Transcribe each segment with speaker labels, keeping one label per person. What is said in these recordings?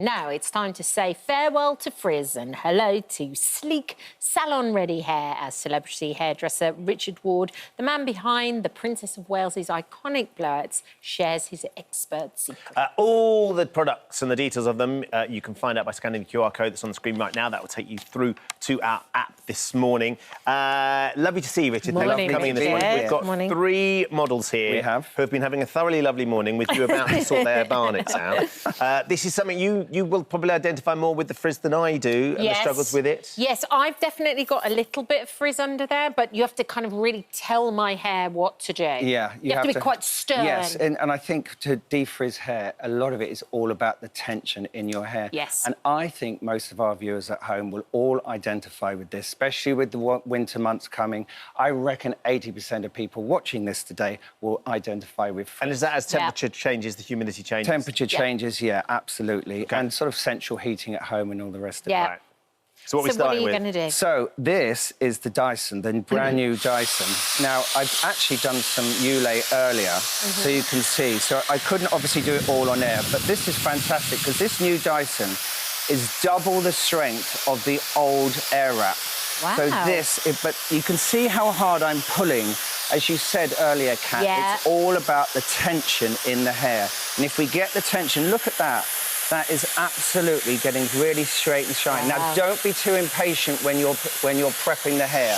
Speaker 1: Now it's time to say farewell to frizz and hello to sleek, salon-ready hair as celebrity hairdresser Richard Ward, the man behind the Princess of Wales's iconic blowouts, shares his expert secret.
Speaker 2: All the products and the details of them you can find out by scanning the QR code that's on the screen right now. That will take you through to our app this morning. Lovely to see you, Richard.
Speaker 1: Morning,
Speaker 2: Thank you for coming in this morning. We've got three models here who have been having a thoroughly lovely morning with you about to sort their barnets out. This is something you will probably identify more with the frizz than I do and the struggles with it.
Speaker 1: Yes, I've definitely got a little bit of frizz under there, but you have to kind of really tell my hair what to do.
Speaker 3: Yeah.
Speaker 1: You have to be quite stern.
Speaker 3: Yes, and I think to defrizz hair, a lot of it is all about the tension in your hair.
Speaker 1: Yes.
Speaker 3: And I think most of our viewers at home will all identify with this, especially with the winter months coming. I reckon 80% of people watching this today will identify with frizz.
Speaker 2: And is that as temperature changes, the humidity changes?
Speaker 3: Temperature changes, yeah, absolutely. Okay. And sort of central heating at home and all the rest of it.
Speaker 2: Right. So what are you
Speaker 1: going to do?
Speaker 3: So this is the Dyson, the brand new Dyson. Now, I've actually done some Ulay earlier, so you can see. So I couldn't obviously do it all on air, but this is fantastic because this new Dyson is double the strength of the old Airwrap.
Speaker 1: Wow.
Speaker 3: So but you can see how hard I'm pulling. As you said earlier, Kat, it's all about the tension in the hair. And if we get the tension, look at that. That is absolutely getting really straight and shiny. Wow. Now, don't be too impatient when you're prepping the hair.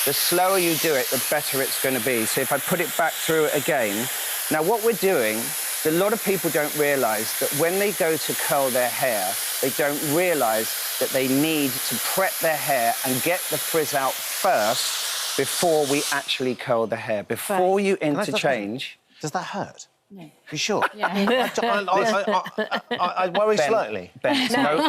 Speaker 3: The slower you do it, the better it's going to be. So if I put it back through again... Now, what we're doing, a lot of people don't realise that when they go to curl their hair, they don't realise that they need to prep their hair and get the frizz out first before we actually curl the hair. Before you interchange...
Speaker 2: Does that hurt?
Speaker 1: No.
Speaker 2: You sure?
Speaker 1: Yeah.
Speaker 2: I worry slightly.
Speaker 3: Ben,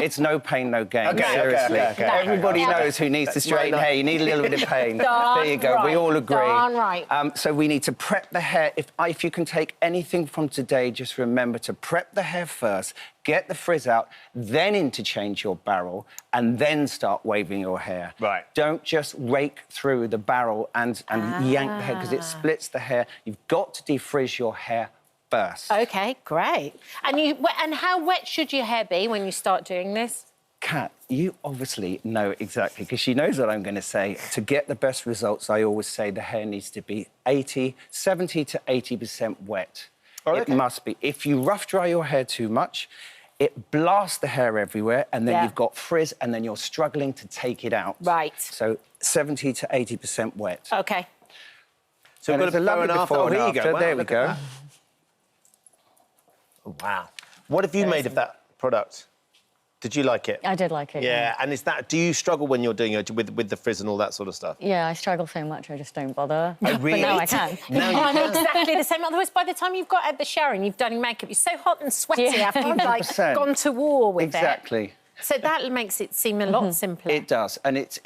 Speaker 3: it's no pain, no gain.
Speaker 2: Okay,
Speaker 3: seriously.
Speaker 2: okay.
Speaker 3: Everybody knows who needs to straighten hair. You need a little bit of pain. There you go. We all agree.
Speaker 1: Darn right.
Speaker 3: So we need to prep the hair. If you can take anything from today, just remember to prep the hair first, get the frizz out, then interchange your barrel, and then start waving your hair.
Speaker 2: Right.
Speaker 3: Don't just rake through the barrel and yank the hair, because it splits the hair. You've got to defrizz your hair first.
Speaker 1: OK, great. And how wet should your hair be when you start doing this?
Speaker 3: Kat, you obviously know exactly, because she knows what I'm going to say. To get the best results, I always say the hair needs to be 70 to 80% wet. Oh, okay. It must be. If you rough dry your hair too much, it blasts the hair everywhere, and then you've got frizz, and then you're struggling to take it out.
Speaker 1: Right.
Speaker 3: So 70 to 80% wet.
Speaker 1: OK.
Speaker 2: So we've got a before and after. Oh, here you go. Wow,
Speaker 3: there we go.
Speaker 2: Oh, wow. What have you made of that product? Did you like it?
Speaker 4: I did like it,
Speaker 2: yeah. And is that... Do you struggle when you're doing it with the frizz and all that sort of stuff?
Speaker 4: Yeah, I struggle so much, I just don't bother.
Speaker 2: Oh, really?
Speaker 4: But now I can.
Speaker 2: Now you
Speaker 1: I'm
Speaker 2: can.
Speaker 1: exactly the same. Otherwise, by the time you've got out the shower and you've done your makeup, you're so hot and sweaty after you've, like, gone to war with it.
Speaker 3: Exactly.
Speaker 1: So that makes it seem a lot simpler.
Speaker 3: It does, and it's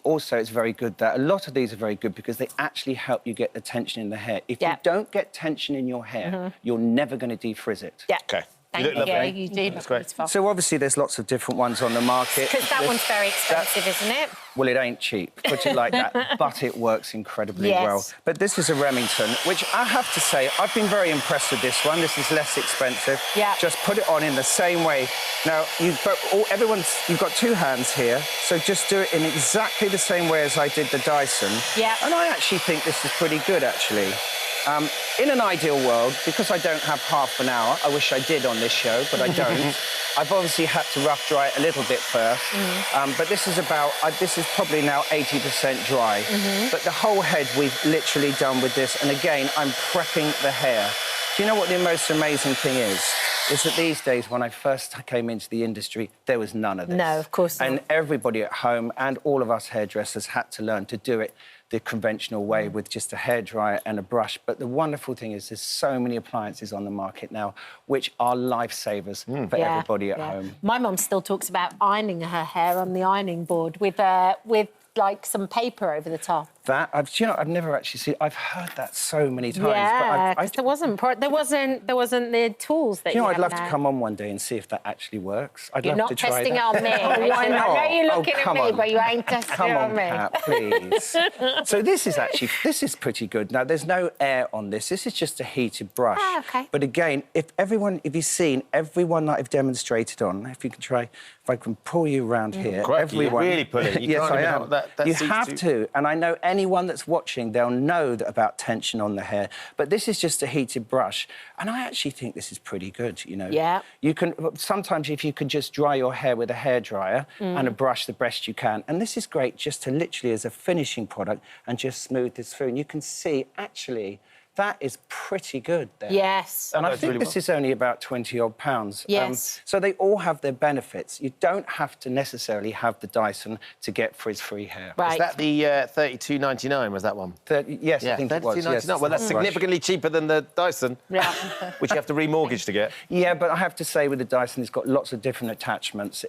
Speaker 3: also very good that a lot of these are very good because they actually help you get the tension in the hair. If you don't get tension in your hair, you're never going to defrizz it.
Speaker 1: Yeah.
Speaker 2: OK.
Speaker 1: Thank you. You do. That's great.
Speaker 3: So obviously there's lots of different ones on the market.
Speaker 1: Because that one's very expensive, isn't it?
Speaker 3: Well, it ain't cheap, put it like that, but it works incredibly well. But this is a Remington, which I have to say, I've been very impressed with this one. This is less expensive.
Speaker 1: Yeah.
Speaker 3: Just put it on in the same way. Now, you've got two hands here, so just do it in exactly the same way as I did the Dyson.
Speaker 1: Yeah.
Speaker 3: And I actually think this is pretty good, actually. In an ideal world, because I don't have half an hour, I wish I did on this show, but I don't. I've obviously had to rough dry it a little bit first. But this is probably now 80% dry. But the whole head we've literally done with this. And again, I'm prepping the hair. Do you know what the most amazing thing is? Is that these days, when I first came into the industry, there was none of this.
Speaker 1: No, of course not.
Speaker 3: And everybody at home and all of us hairdressers had to learn to do it the conventional way with just a hairdryer and a brush. But the wonderful thing is there's so many appliances on the market now which are lifesavers for everybody at home.
Speaker 1: My mum still talks about ironing her hair on the ironing board with like some paper over the top.
Speaker 3: That I've never actually seen. I've heard that so many times.
Speaker 1: Yeah, because there wasn't the tools that
Speaker 3: I'd love to come on one day and see if that actually works.
Speaker 1: You're
Speaker 3: love
Speaker 1: not
Speaker 3: to try
Speaker 1: testing
Speaker 3: that.
Speaker 1: it on me.
Speaker 3: Why not?
Speaker 1: I know you're looking at me,
Speaker 3: on.
Speaker 1: but you ain't testing it on me.
Speaker 3: Come on, Pat, please. So this is pretty good. Now, there's no air on this. This is just a heated brush.
Speaker 1: Ah, OK.
Speaker 3: But again, if you've seen everyone that I've demonstrated on, if I can pull you around here, everyone.
Speaker 2: You're really pulling. You
Speaker 3: yes,
Speaker 2: can't
Speaker 3: I
Speaker 2: even
Speaker 3: am.
Speaker 2: help that
Speaker 3: you have to, and I know anyone that's watching, they'll know about tension on the hair. But this is just a heated brush, and I actually think this is pretty good.
Speaker 1: Yeah.
Speaker 3: You can sometimes if you can just dry your hair with a hairdryer and a brush the best you can, and this is great just to literally as a finishing product and just smooth this through, and you can see actually. That is pretty good there.
Speaker 1: Yes.
Speaker 3: And I think this is only about 20-odd pounds.
Speaker 1: Yes.
Speaker 3: So they all have their benefits. You don't have to necessarily have the Dyson to get frizz-free hair.
Speaker 1: Right.
Speaker 2: Is that the £32.99, was that one?
Speaker 3: Yes,
Speaker 2: yeah,
Speaker 3: I think it was.
Speaker 2: Yes, well, that's significantly cheaper than the Dyson, which you have to remortgage to get.
Speaker 3: Yeah, but I have to say with the Dyson, it's got lots of different attachments.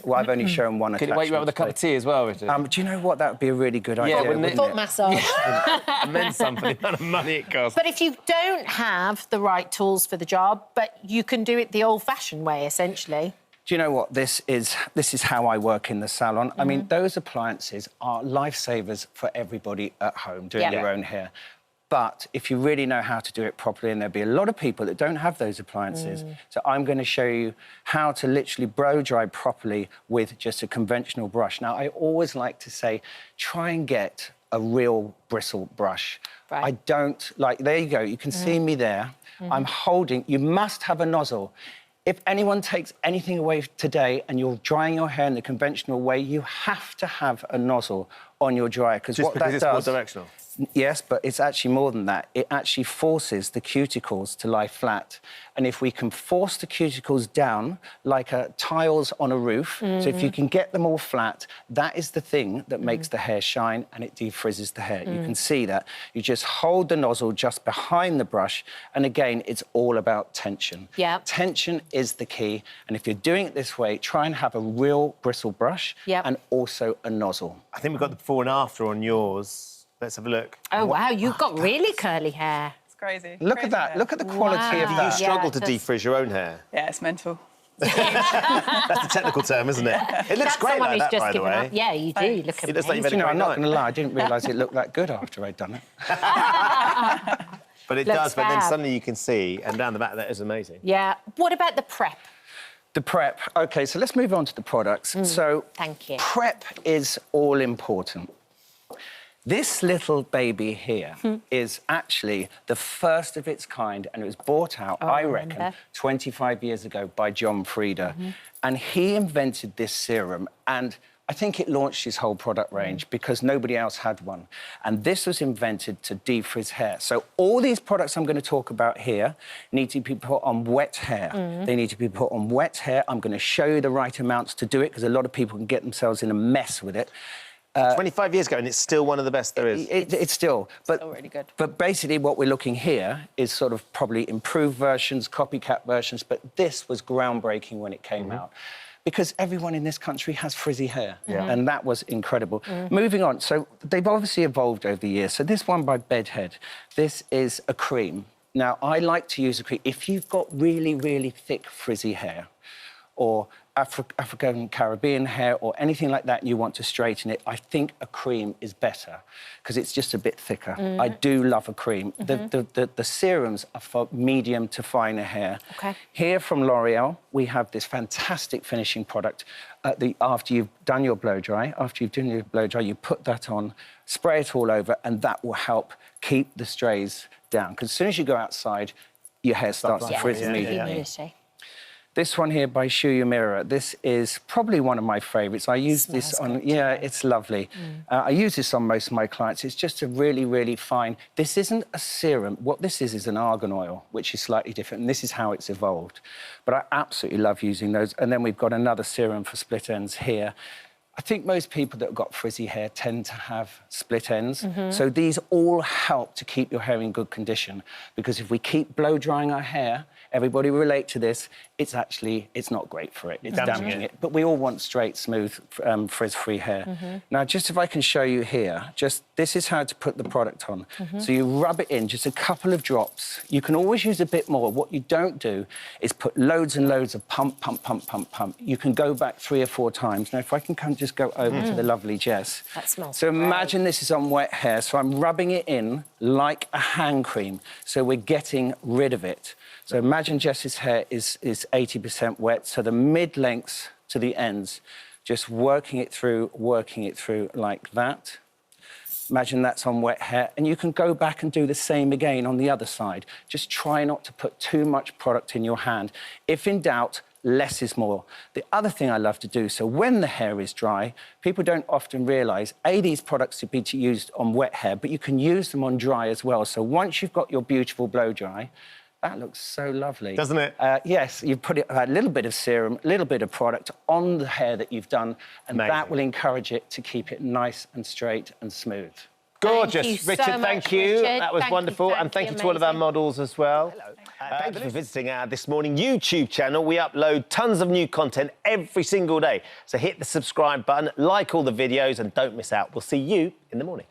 Speaker 3: Well, I've only shown one attachment.
Speaker 5: Could it wake you up with a cup of tea as well, Richard?
Speaker 3: Do you know what? That would be a really good idea,
Speaker 5: wouldn't it?
Speaker 1: Foot massage.
Speaker 2: And then some for the amount of money it costs.
Speaker 1: But if you don't have the right tools for the job, but you can do it the old-fashioned way, essentially.
Speaker 3: Do you know what? This is how I work in the salon. I mean, those appliances are lifesavers for everybody at home doing their own hair. But if you really know how to do it properly, and there'll be a lot of people that don't have those appliances, so I'm going to show you how to literally blow dry properly with just a conventional brush. Now, I always like to say, try and get a real bristle brush.
Speaker 1: Right.
Speaker 3: I don't like, there you go, you can see me there. I'm holding, you must have a nozzle. If anyone takes anything away today and you're drying your hair in the conventional way, you have to have a nozzle on your dryer, because what that does...
Speaker 2: Just because it's more directional?
Speaker 3: Yes, but it's actually more than that. It actually forces the cuticles to lie flat. And if we can force the cuticles down like tiles on a roof, so if you can get them all flat, that is the thing that makes the hair shine and it defrizzes the hair. You can see that. You just hold the nozzle just behind the brush, and again, it's all about tension.
Speaker 1: Yeah.
Speaker 3: Tension is the key, and if you're doing it this way, try and have a real bristle brush and also a nozzle.
Speaker 2: I think we've got the before and after on yours. Let's have a look.
Speaker 1: Oh, wow, you've got really curly hair.
Speaker 6: It's crazy.
Speaker 3: Look at that. Look at the quality of
Speaker 2: Do
Speaker 3: that.
Speaker 2: you struggle to defrizz your own hair?
Speaker 6: Yeah, it's mental.
Speaker 2: That's the technical term, isn't it? It looks great like that, by the way.
Speaker 1: Yeah, you do. Look at
Speaker 2: It looks like you've had a
Speaker 3: I'm
Speaker 2: great
Speaker 3: not
Speaker 2: night.
Speaker 3: going to lie, I didn't realise it looked that good after I'd done it.
Speaker 2: But it
Speaker 1: Looks
Speaker 2: does, but then
Speaker 1: fab.
Speaker 2: suddenly you can see, and down the back, that is amazing.
Speaker 1: Yeah. What about the prep?
Speaker 3: The prep. OK, so let's move on to the products. So
Speaker 1: Thank you.
Speaker 3: prep is all important. This little baby here is actually the first of its kind, and it was brought out, I reckon, 25 years ago by John Frieda. And he invented this serum, and I think it launched his whole product range because nobody else had one. And this was invented to defrizz hair. So all these products I'm going to talk about here need to be put on wet hair. They need to be put on wet hair. I'm going to show you the right amounts to do it, because a lot of people can get themselves in a mess with it.
Speaker 2: 25 years ago, and it's still one of the best there is.
Speaker 3: It's still
Speaker 1: really good.
Speaker 3: But basically what we're looking here is sort of probably improved versions, copycat versions, but this was groundbreaking when it came out. Because everyone in this country has frizzy hair, and that was incredible. Moving on, so they've obviously evolved over the years. So this one by Bedhead, this is a cream. Now, I like to use a cream. If you've got really, really thick frizzy hair, or African Caribbean hair or anything like that and you want to straighten it, I think a cream is better because it's just a bit thicker. I do love a cream. The serums are for medium to finer hair.
Speaker 1: Okay.
Speaker 3: Here from L'Oreal, we have this fantastic finishing product. After you've done your blow dry, you put that on, spray it all over, and that will help keep the strays down. Because as soon as you go outside, your hair starts to frizz immediately. This one here by Shu Yamura, this is probably one of my favourites. I use this on... Yeah, it's lovely. I use this on most of my clients. It's just a really, really fine... This isn't a serum. What this is an argan oil, which is slightly different, and this is how it's evolved. But I absolutely love using those. And then we've got another serum for split ends here. I think most people that have got frizzy hair tend to have split ends. So these all help to keep your hair in good condition, because if we keep blow drying our hair, everybody relate to this, it's not great for it. It's damaging it. But we all want straight, smooth, frizz-free hair. Now, just if I can show you here, this is how to put the product on. So you rub it in, just a couple of drops. You can always use a bit more. What you don't do is put loads and loads of pump, pump, pump, pump, pump. You can go back 3 or 4 times. Now, if I can just go over to the lovely Jess.
Speaker 1: That smells
Speaker 3: So imagine this is on wet hair, so I'm rubbing it in like a hand cream, so we're getting rid of it. So imagine Jess's hair is 80% wet, so the mid-lengths to the ends, just working it through like that. Imagine that's on wet hair, and you can go back and do the same again on the other side. Just try not to put too much product in your hand. If in doubt, less is more. The other thing I love to do, so when the hair is dry, people don't often realise, these products should be used on wet hair, but you can use them on dry as well. So once you've got your beautiful blow dry, that looks so lovely.
Speaker 2: Doesn't it?
Speaker 3: Yes, you put a little bit of serum, a little bit of product on the hair that you've done, and that will encourage it to keep it nice and straight and smooth.
Speaker 2: Gorgeous. Richard, thank you. That was wonderful. And thank you to all of our models as well. Hello. Thank you for visiting our This Morning YouTube channel. We upload tons of new content every single day. So hit the subscribe button, like all the videos, and don't miss out. We'll see you in the morning.